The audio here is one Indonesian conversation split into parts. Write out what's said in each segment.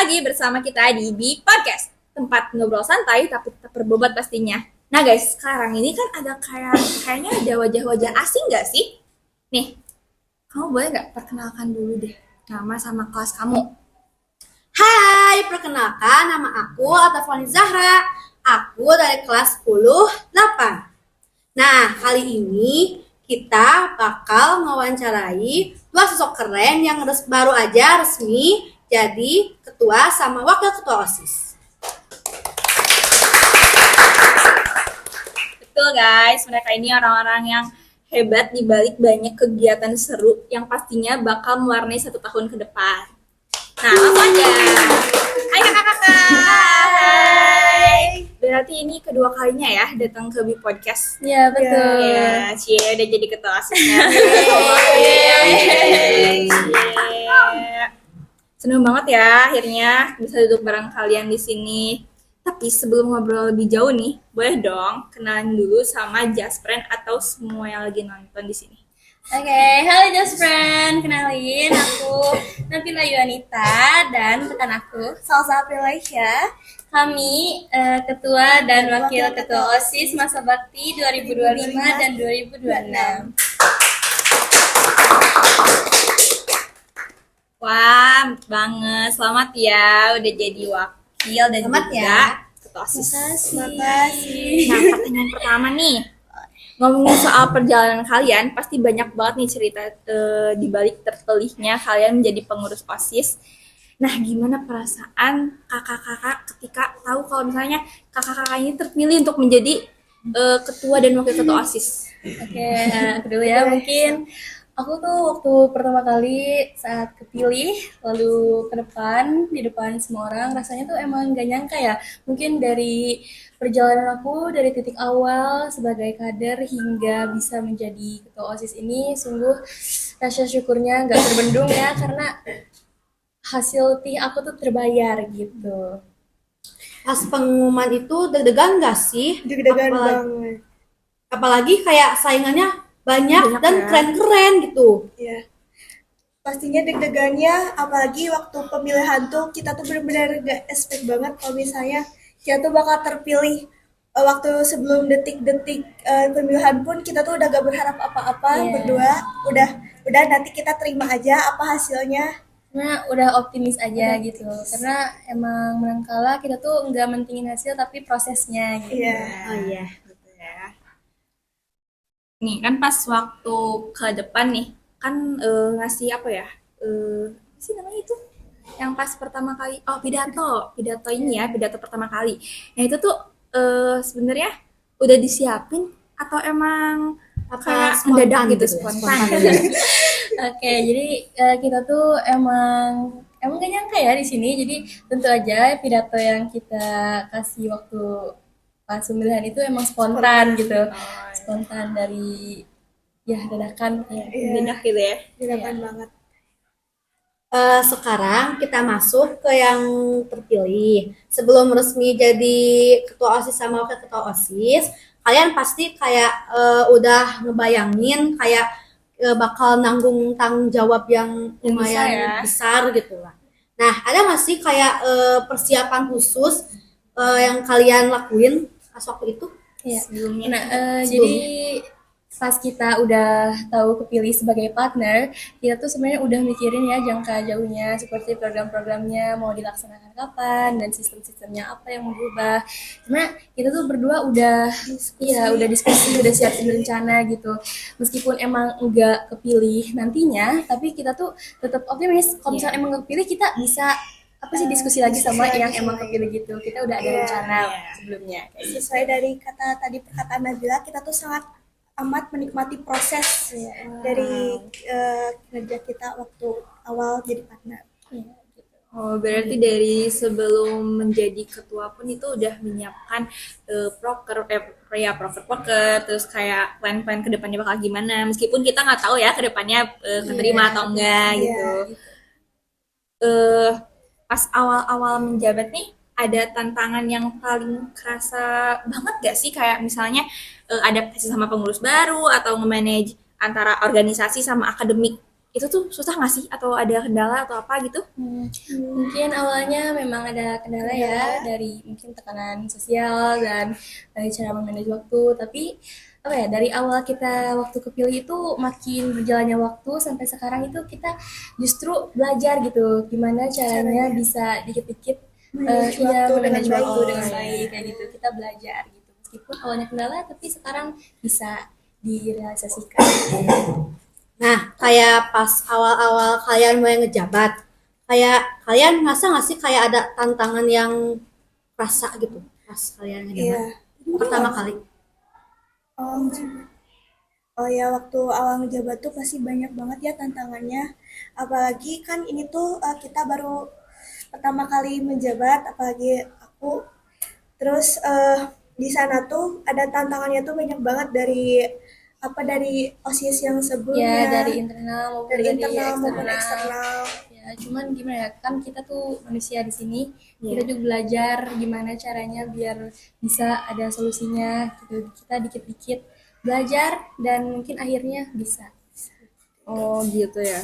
lagi bersama kita di B Podcast, tempat ngobrol santai tapi tetap berbobot pastinya. Nah guys, sekarang ini kan ada kayaknya ada wajah-wajah asing nggak sih? Nih, kamu boleh nggak perkenalkan dulu deh nama sama kelas kamu? Hai, perkenalkan nama aku Atafani Zahra. Aku dari kelas 10 8. Nah, kali ini kita bakal mewawancarai dua sosok keren yang baru aja resmi jadi ketua sama wakil ketua OSIS. Betul guys, mereka ini orang-orang yang hebat di balik banyak kegiatan seru yang pastinya bakal mewarnai 1 tahun ke depan. Nah, langsung aja. Hai kakak-kakak. Hai. Berarti ini kedua kalinya ya datang ke B Podcast. Iya betul. Ya, Cie udah jadi ketua OSISnya. Seneng banget ya akhirnya bisa duduk bareng kalian di sini. Tapi sebelum ngobrol lebih jauh nih, boleh dong kenalan dulu sama Just Friend atau semua yang lagi nonton di sini. Oke, halo Just Friend, kenalin aku Nabila Yuanita dan rekan aku Salsa Aprilaisya. Kami ketua dan wakil ketua OSIS masa bakti 2025 dan 2026. Wah, banget. Selamat ya udah jadi wakil dan Selamat juga ya. ketua OSIS. Makasih. Nah, pertanyaan pertama nih. Ngomongin soal perjalanan kalian, pasti banyak banget nih cerita di balik terpilihnya kalian menjadi pengurus OSIS. Nah, gimana perasaan kakak-kakak ketika tahu kalau misalnya kakak-kakak ini terpilih untuk menjadi ketua dan wakil ketua OSIS? Oke, aku dulu ya. Mungkin aku tuh waktu pertama kali saat kepilih, lalu ke depan, di depan semua orang, rasanya tuh emang gak nyangka ya. Mungkin dari perjalanan aku, dari titik awal sebagai kader hingga bisa menjadi ketua OSIS ini, sungguh rasa syukurnya gak terbendung ya, karena hasil aku tuh terbayar gitu. Pas pengumuman itu deg-degan gak sih? Deg-degan Apalagi- banget. Apalagi kayak saingannya banyak dan ya. keren-keren gitu. Ya. Pastinya deg-degannya, apalagi waktu pemilihan tuh kita tuh benar-benar gak expect banget kalau misalnya kita tuh bakal terpilih. Waktu sebelum detik-detik pemilihan pun kita tuh udah gak berharap apa-apa. Iya. Berdua udah nanti kita terima aja apa hasilnya. Karena udah optimis aja gitu, karena emang menang kalah kita tuh nggak mentingin hasil tapi prosesnya gitu. Iya. Oh iya. Gitu ya. Nih kan pas waktu ke depan nih kan ngasih apa ya? Apa sih namanya itu? Yang pas pertama kali, oh pidato ini ya, pidato pertama kali. Nah itu tuh sebenarnya udah disiapin atau emang kayak spontan mendadak gitu, gitu ya, spontan. spontan. Oke, jadi kita tuh emang gak nyangka ya di sini. Jadi tentu aja pidato yang kita kasih waktu pas pemilihan itu emang spontan gitu, spontan dari ya dadakan kayak. Iya. Mendadak gitu ya. Deg-degan banget. Sekarang kita masuk ke yang terpilih. Sebelum resmi jadi ketua OSIS sama wakil ketua OSIS, kalian pasti kayak udah ngebayangin kayak bakal nanggung tanggung jawab yang Yang lumayan besar ya. besar gitu lah. Nah, ada nggak sih kayak persiapan khusus yang kalian lakuin pas waktu itu? Iya. Sebelumnya. Nah, jadi pas kita udah tahu kepilih sebagai partner, kita tuh sebenarnya udah mikirin ya jangka jauhnya seperti program-programnya mau dilaksanakan kapan dan sistem-sistemnya apa yang mau berubah. Cuma kita tuh berdua udah diskusi, udah siapin rencana gitu. Meskipun emang enggak kepilih nantinya, tapi kita tuh tetap optimis kalau misalnya emang kepilih kita bisa apa sih diskusi lagi sama yang emang kepilih gitu. Kita udah ada rencana sebelumnya. Sesuai dari perkataan Nabila, kita tuh sangat amat menikmati proses dari kerja kita waktu awal jadi partner. Oh, berarti dari sebelum menjadi ketua pun itu udah menyiapkan proker, terus kayak plan-plan kedepannya bakal gimana. Meskipun kita nggak tahu ya kedepannya keterima atau enggak gitu. Pas awal-awal menjabat nih, ada tantangan yang paling kerasa banget gak sih? Kayak misalnya adaptasi sama pengurus baru atau nge-manage antara organisasi sama akademik itu tuh susah nggak sih? Atau ada kendala atau apa gitu? Mungkin awalnya memang ada kendala ya dari mungkin tekanan sosial dan dari cara memanage waktu, tapi apa ya dari awal kita waktu kepilih itu makin berjalannya waktu sampai sekarang itu kita justru belajar gitu gimana caranya bisa dikit-dikit Manage iya waktu dengan manage waktu baik. dengan baik kayak gitu kita belajar gitu meskipun awalnya kendala tapi sekarang bisa direalisasikan. Nah, kayak pas awal-awal kalian mulai ngejabat, kayak kalian ngerasa nggak sih kayak ada tantangan yang rasa gitu pas kalian Iya. ngejabat pertama kali? Oh, oh ya, waktu awal ngejabat tuh pasti banyak banget ya tantangannya. Apalagi kan ini tuh kita baru pertama kali menjabat, apalagi aku. Terus di sana tuh ada tantangannya tuh banyak banget dari OSIS yang Ya sebelumnya, dari internal maupun dari dari internal maupun eksternal. eksternal. Ya, cuman gimana ya, kan kita tuh manusia di sini, kita Iya. juga belajar gimana caranya biar bisa ada solusinya gitu. Kita dikit-dikit belajar dan mungkin akhirnya bisa. Oh gitu ya.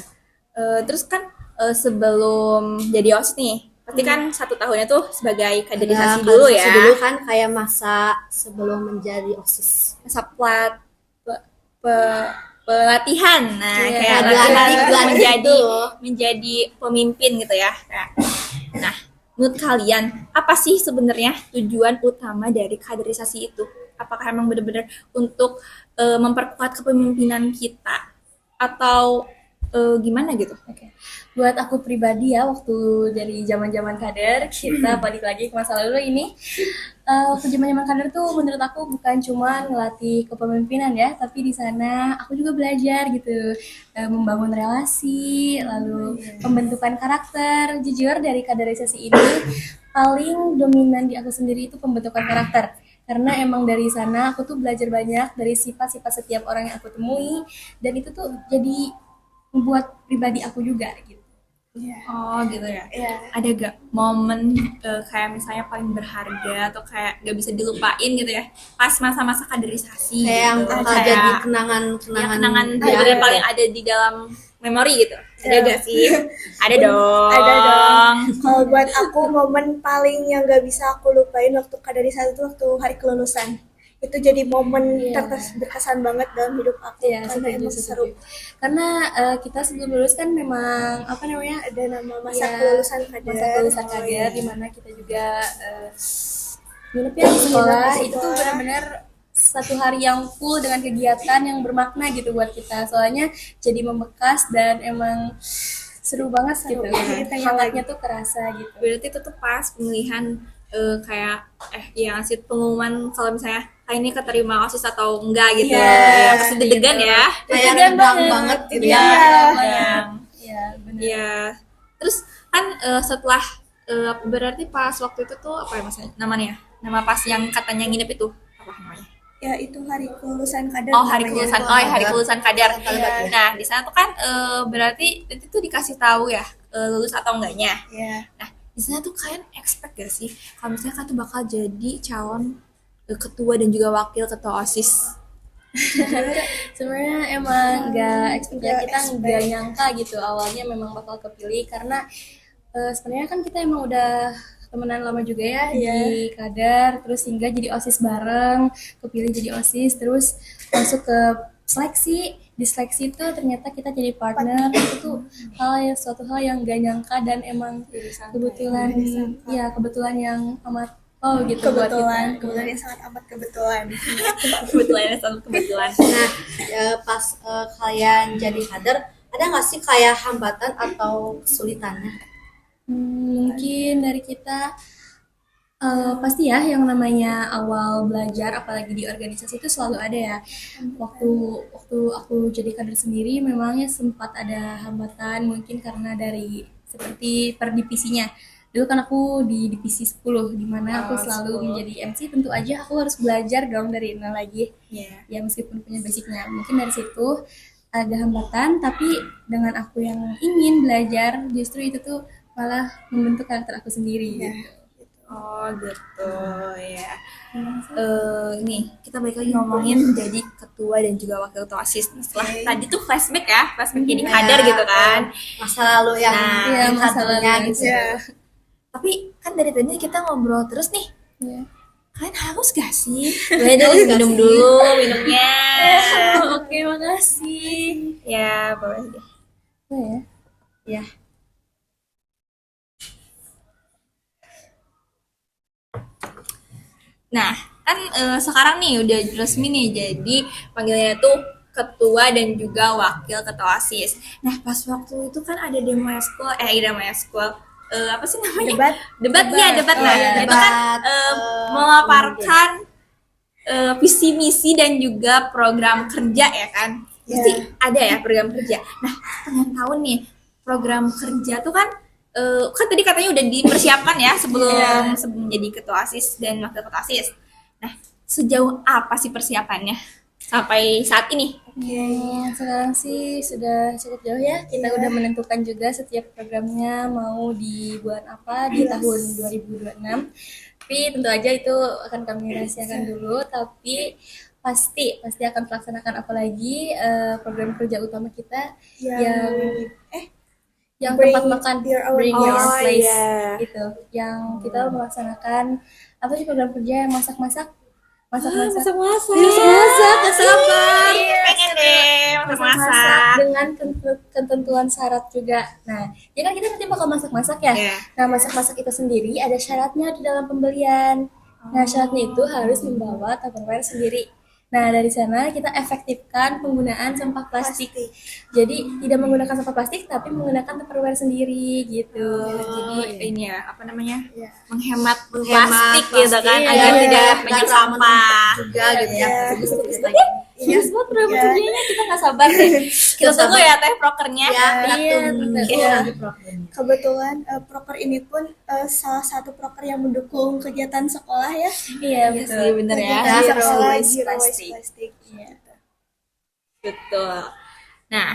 Terus kan sebelum jadi OSIS nih, pasti kan 1 tahunnya tuh sebagai kaderisasi dulu ya. Kaderisasi dulu kan kayak masa sebelum menjadi OSIS. Masa pelatihan. Nah, Iya, kayak dilantik, latihan dilantik menjadi dulu. menjadi pemimpin gitu ya. Nah, menurut kalian apa sih sebenarnya tujuan utama dari kaderisasi itu? Apakah emang benar-benar untuk memperkuat kepemimpinan kita atau gimana gitu? Oke. Buat aku pribadi ya, waktu dari zaman-zaman kader, kita balik lagi ke masa lalu ini. Waktu zaman-zaman kader tuh menurut aku bukan cuma ngelatih kepemimpinan ya, tapi di sana aku juga belajar gitu, membangun relasi, lalu pembentukan karakter. Jujur dari kaderisasi ini paling dominan di aku sendiri itu pembentukan karakter. Karena emang dari sana aku tuh belajar banyak dari sifat-sifat setiap orang yang aku temui dan itu tuh jadi membuat pribadi aku juga gitu. Oh gitu ya. Iya. Ada gak momen kayak misalnya paling berharga atau kayak gak bisa dilupain gitu ya pas masa-masa kaderisasi Kayak yang gitu. bakal Kayak jadi ya, kenangan-kenangan kenangan ya. bener-bener paling ada di dalam memori gitu. Ada Ya. gak sih? Ada dong. Ada dong. Kalau buat aku momen paling yang gak bisa aku lupain waktu kaderisasi itu waktu hari kelulusan. Itu jadi momen Iya. berkesan banget dalam hidup aku Iya, karena setuju, emang seru. setuju. Karena kita sebelum lulus kan memang apa namanya Ada nama masa ya, kelulusan kader. masa kelulusan Oh, kader iya. di mana kita juga nginep ya di sekolah Nginep di itu tuh sekolah. benar-benar satu hari yang full dengan kegiatan yang bermakna gitu buat kita soalnya jadi membekas dan emang seru banget gitu Jadi pengen hangatnya tuh kerasa gitu. Berarti itu tuh pas pemilihan kayak ya ngasih pengumuman kalau misalnya ini keterima OSIS atau enggak gitu. Iya. Ya, pasti deg-degan ya. Kayak Deg-degan rembang banget gitu Iya, ya. Yang iya benar. Iya. Terus kan setelah berarti pas waktu itu tuh apa ya maksudnya namanya? Nama pas yang katanya nginep itu apa namanya? Ya itu hari kelulusan kader Oh hari namanya. kelulusan, oh ya hari kelulusan kadar. Kadar. Nah di sana tuh kan berarti itu tuh dikasih tahu ya lulus atau enggaknya. Ya. Nah di sana tuh kalian expect gak sih kalau misalnya kan tuh bakal jadi calon ketua dan juga wakil ketua OSIS? Sebenarnya emang nggak expect ya, Nggak kita expect. nggak nyangka gitu awalnya memang bakal kepilih karena sebenarnya kan kita emang udah temenan lama juga ya di kadar terus hingga jadi OSIS bareng kepilih jadi OSIS terus masuk ke seleksi di seleksi itu ternyata kita jadi partner itu tuh suatu hal yang gak nyangka dan emang kebetulan ya kebetulan yang amat gitu buat Kebetulan, kita. kebetulan yang sangat amat kebetulan. Kebetulan satu kebetulan. Nah, pas kalian jadi kader, ada nggak sih kayak hambatan atau kesulitannya? Mungkin dari kita pasti ya yang namanya awal belajar apalagi di organisasi itu selalu ada ya. Waktu waktu aku jadi kader sendiri memangnya sempat ada hambatan mungkin karena dari seperti per divisinya. Dulu kan aku di divisi 10 di mana aku selalu menjadi MC tentu aja aku harus belajar dong dari nol lagi. Iya. Ya meskipun punya basicnya. Mungkin dari situ ada hambatan tapi dengan aku yang ingin belajar justru itu tuh malah membentuk karakter aku sendiri gitu. Oh gitu ya. Nih kita balik lagi ngomongin jadi ketua dan juga wakil ketua OSIS. Setelah tadi tuh flashback ya, flashback jadi kader gitu kan. Masa lalu yang Iya, masa satunya lalu. gitu. Ya. Tapi kan dari tadi kita ngobrol terus nih. Iya. Kalian haus gak sih? Boleh minum dulu minumnya. Oke, makasih. Ya boleh deh. Oh ya. Ya. Nah, kan sekarang nih udah resmi nih jadi panggilannya tuh ketua dan juga wakil ketua OSIS. Nah, pas waktu itu kan ada demo eskul, demo eskul, apa sih namanya? Debat. Debat, ya debat Oh, lah. iya, Itu kan debat, memaparkan visi misi dan juga program kerja ya kan. Pasti ada ya program kerja. Nah, pengen tahu nih program kerja tuh kan kan tadi katanya udah dipersiapkan ya sebelum sebelum jadi ketua OSIS dan wakil ketua OSIS. Nah, sejauh apa sih persiapannya sampai saat ini? Sekarang sih sudah cukup jauh ya. Kita udah menentukan juga setiap programnya mau dibuat apa di tahun 2026. Tapi tentu aja itu akan kami rahasiakan dulu. Tapi pasti akan melaksanakan apalagi program kerja utama kita yang Bring tempat makan your own bring your own place. place gitu. Yang kita melaksanakan apa sih program kerja yang masak-masak Masak-masak. gak sabar Pengen deh masak masak-masak. dengan ketentuan syarat juga. Nah, ya kan kita nanti bakal masak-masak ya. Iya. Nah, masak-masak itu sendiri ada syaratnya di dalam pembelian. Nah, syaratnya itu harus membawa Tupperware sendiri. Nah, dari sana kita efektifkan penggunaan sampah plastik. Jadi tidak menggunakan sampah plastik, tapi menggunakan Tupperware sendiri gitu. Jadi ini ya apa namanya? Menghemat Menghemat plastik gitu kan plastik, agar iya. tidak Dan banyak ramah sampah. juga gitu ya. Bagus banget program kerjanya, kita nggak sabar deh. Kita tunggu ya teh prokernya. Ya, kita Iya, tunggu. Iya. Kebetulan proker ini pun salah satu proker yang mendukung kegiatan sekolah ya. Iya, Iya betul. sih bener ya. Kegiatan Zero sekolah, waste Zero plastic. plastic. Betul. Nah,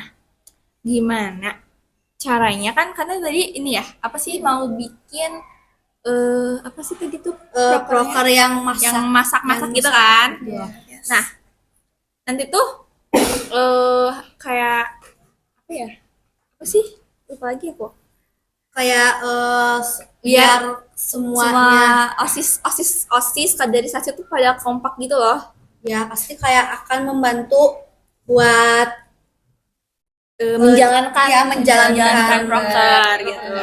gimana caranya kan karena tadi ini ya apa sih mau bikin apa sih tadi tuh Proker yang yang masak. masak-masak gitu kan? Iya. Nah, nanti tuh kayak apa ya? Apa sih? Lupa lagi aku. Kayak biar Semua semuanya OSIS kaderisasi tuh pada kompak gitu loh. ya pasti kayak akan membantu buat Menjalankan ya, menjalankan proker gitu.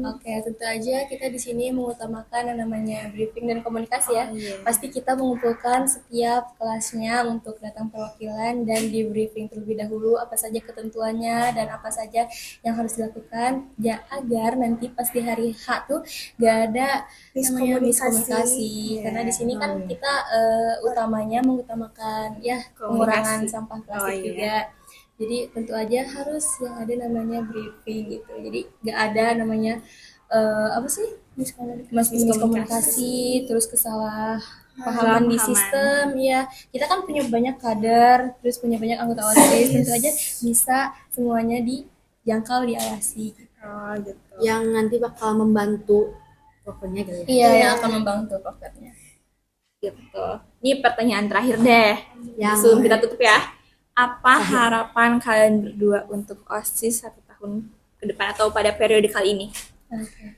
Oke, tentu aja kita di sini mengutamakan yang namanya briefing dan komunikasi ya. Pasti kita mengumpulkan setiap kelasnya untuk datang perwakilan dan di briefing terlebih dahulu apa saja ketentuannya dan apa saja yang harus dilakukan ya agar nanti pas di hari H tuh gak ada namanya miskomunikasi. Karena di sini kan kita utamanya mengutamakan ya pengurangan sampah plastik juga. Jadi tentu aja harus yang ada namanya briefing gitu. Jadi nggak ada namanya apa sih miskomunikasi, terus kesalahpahaman di sistem. Ya kita kan punya banyak kader, terus punya banyak anggota OSIS. Tentu aja bisa semuanya dijangkau, diawasi. Oh gitu. yang nanti bakal membantu prokernya gitu ya. Iya, yang akan membantu prokernya. Gitu. Ini pertanyaan terakhir deh. Yang Sebelum kita tutup ya. Apa harapan kalian berdua untuk OSIS 1 tahun ke depan atau pada periode kali ini? Oke.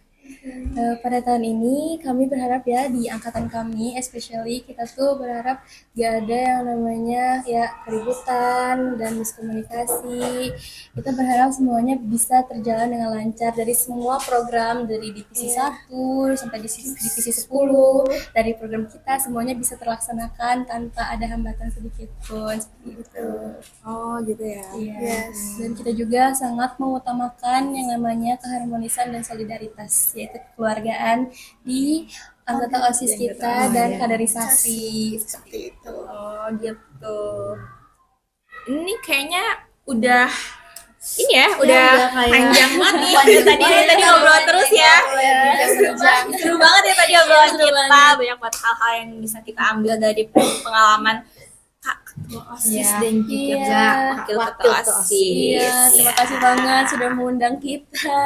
Pada tahun ini kami berharap ya di angkatan kami especially kita tuh berharap gak ada yang namanya ya keributan dan miskomunikasi. Kita berharap semuanya bisa terjalan dengan lancar dari semua program dari divisi 1 sampai divisi 10 dari program kita semuanya bisa terlaksanakan tanpa ada hambatan sedikit pun seperti itu. Oh gitu ya. Iya. Dan kita juga sangat mengutamakan yang namanya keharmonisan dan solidaritas, yaitu kekeluargaan di anggota OSIS kita dan kaderisasi seperti itu. Oh gitu. Ini kayaknya udah ini ya, udah kayak panjang banget nih. Tadi ngobrol terus ya. Seru banget ya tadi obrolan kita. Banyak banget hal-hal yang bisa kita ambil dari pengalaman Kak Ketua OSIS dan juga Wakil Ketua OSIS. Iya, terima kasih banget sudah mengundang kita.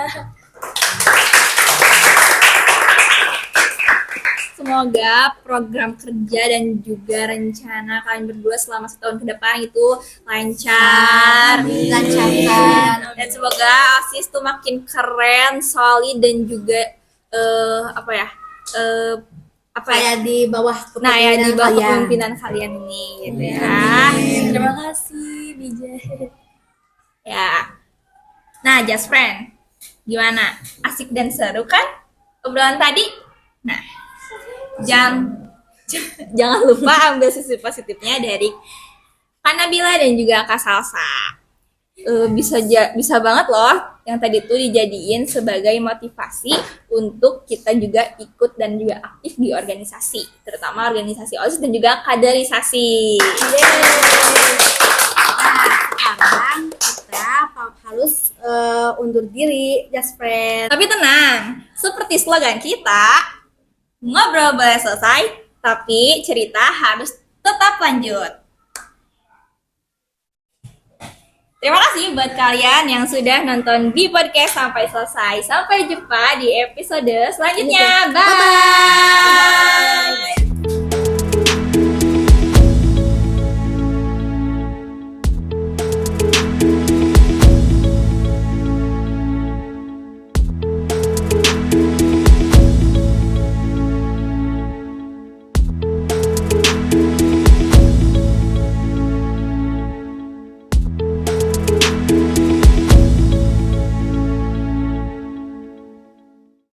semoga program kerja dan juga rencana kalian berdua selama setahun ke depan itu lancar, Dilancarkan. dan semoga OSIS tuh makin keren, solid, dan juga apa ya? Kayak di bawah Nah ya di bawah kalian. kepemimpinan kalian ini gitu ya. Terima kasih, Bijay. Ya. Nah, Just Friend, gimana? Asik dan seru kan obrolan tadi? Nah, jangan lupa ambil sisi positifnya dari Kak Nabila dan juga Kak Salsa. Bisa banget loh yang tadi tuh dijadiin sebagai motivasi untuk kita juga ikut dan juga aktif di organisasi, terutama organisasi OSIS dan juga kaderisasi. Sekarang kita harus undur diri, Just Friend. Tapi tenang, seperti slogan kita, ngobrol boleh selesai, tapi cerita harus tetap lanjut. Terima kasih buat kalian yang sudah nonton di podcast sampai selesai. Sampai jumpa di episode selanjutnya. Bye!